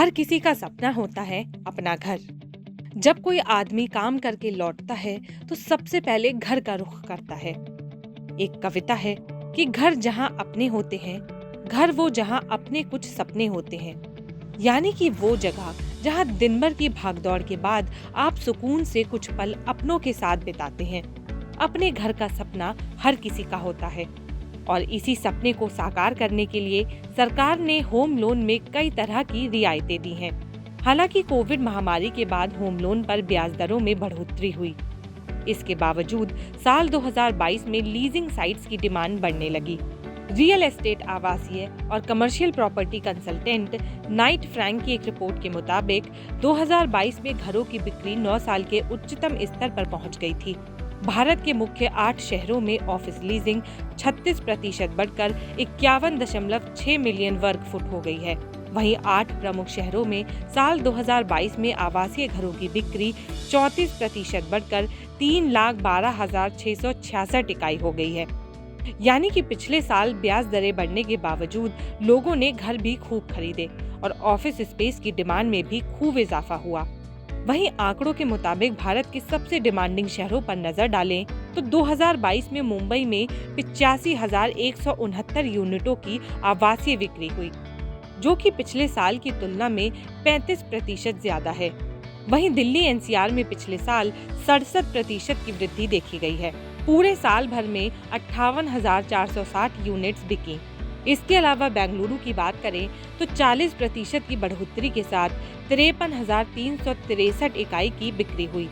हर किसी का सपना होता है अपना घर। जब कोई आदमी काम करके लौटता है तो सबसे पहले घर का रुख करता है। एक कविता है कि घर जहां अपने होते हैं, घर वो जहां अपने कुछ सपने होते हैं। यानी कि वो जगह जहां दिन भर की भागदौड़ के बाद आप सुकून से कुछ पल अपनों के साथ बिताते हैं। अपने घर का सपना हर किसी का होता है और इसी सपने को साकार करने के लिए सरकार ने होम लोन में कई तरह की रियायतें दी हैं। हालांकि कोविड महामारी के बाद होम लोन पर ब्याज दरों में बढ़ोतरी हुई। इसके बावजूद साल 2022 में लीजिंग साइट्स की डिमांड बढ़ने लगी। रियल एस्टेट आवासीय और commercial property consultant Knight Frank की एक रिपोर्ट के मुताबिक 2022 में घरों की बिक्री 9 साल के उच्चतम स्तर पर पहुंच गई थी। भारत के मुख्य 8 शहरों में ऑफिस लीजिंग 36% बढ़कर 51.6 मिलियन वर्ग फुट हो गई है। वहीं 8 प्रमुख शहरों में साल 2022 में आवासीय घरों की बिक्री 34% बढ़कर 3,12,666 इकाई हो गई है। यानी कि पिछले साल ब्याज दरें बढ़ने के बावजूद लोगों ने घर भी खूब खरीदे और ऑफिस स्पेस की डिमांड में भी खूब इजाफा हुआ। वहीं आंकड़ों के मुताबिक भारत के सबसे डिमांडिंग शहरों पर नजर डालें तो 2022 में मुंबई में 85,169 यूनिटों की आवासीय बिक्री हुई, जो कि पिछले साल की तुलना में 35% ज्यादा है। वहीं दिल्ली एनसीआर में पिछले साल 67% की वृद्धि देखी गई है। पूरे साल भर में 58,460 यूनिट्स बिकी। इसके अलावा बेंगलुरु की बात करें तो 40% की बढ़ोतरी के साथ 53,363 इकाई की बिक्री हुई।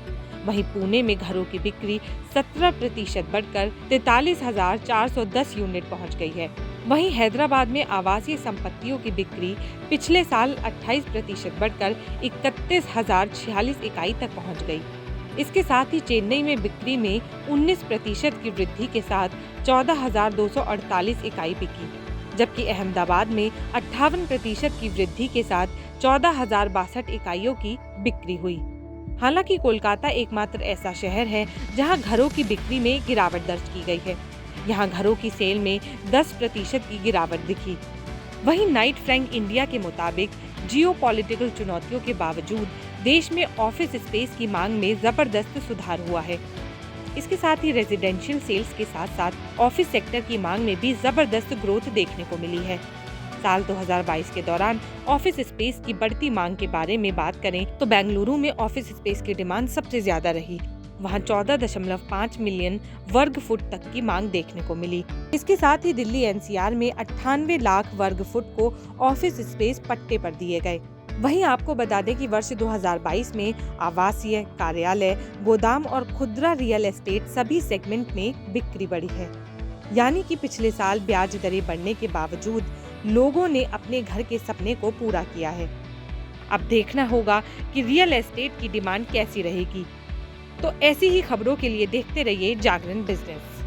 वहीं पुणे में घरों की बिक्री 17% बढ़कर 43,410 यूनिट पहुंच गई है। वहीं हैदराबाद में आवासीय संपत्तियों की बिक्री पिछले साल 28% बढ़कर 31,046 इकाई तक पहुंच गई। इसके साथ ही चेन्नई में बिक्री में 19% की वृद्धि के साथ 14,248 इकाई बिकी, जबकि अहमदाबाद में 58% की वृद्धि के साथ 14,062 इकाइयों की बिक्री हुई। हालांकि कोलकाता एकमात्र ऐसा शहर है जहां घरों की बिक्री में गिरावट दर्ज की गई है। यहां घरों की सेल में 10% की गिरावट दिखी। वहीं नाइट फ्रैंक इंडिया के मुताबिक जियोपॉलिटिकल चुनौतियों के बावजूद देश में ऑफिस स्पेस की मांग में जबरदस्त सुधार हुआ है। इसके साथ ही रेजिडेंशियल सेल्स के साथ साथ ऑफिस सेक्टर की मांग में भी जबरदस्त ग्रोथ देखने को मिली है। साल 2022 के दौरान ऑफिस स्पेस की बढ़ती मांग के बारे में बात करें तो बेंगलुरु में ऑफिस स्पेस की डिमांड सबसे ज्यादा रही। वहां 14.5 मिलियन वर्ग फुट तक की मांग देखने को मिली। इसके साथ ही दिल्ली एनसीआर में 98 लाख वर्ग फुट को ऑफिस स्पेस पट्टे पर दिए गए। वहीं आपको बता दें कि वर्ष 2022 में आवासीय, कार्यालय, गोदाम और खुदरा रियल एस्टेट सभी सेगमेंट में बिक्री बढ़ी है। यानी कि पिछले साल ब्याज दरें बढ़ने के बावजूद लोगों ने अपने घर के सपने को पूरा किया है। अब देखना होगा कि रियल एस्टेट की डिमांड कैसी रहेगी। तो ऐसी ही खबरों के लिए देखते रहिए जागरण बिजनेस।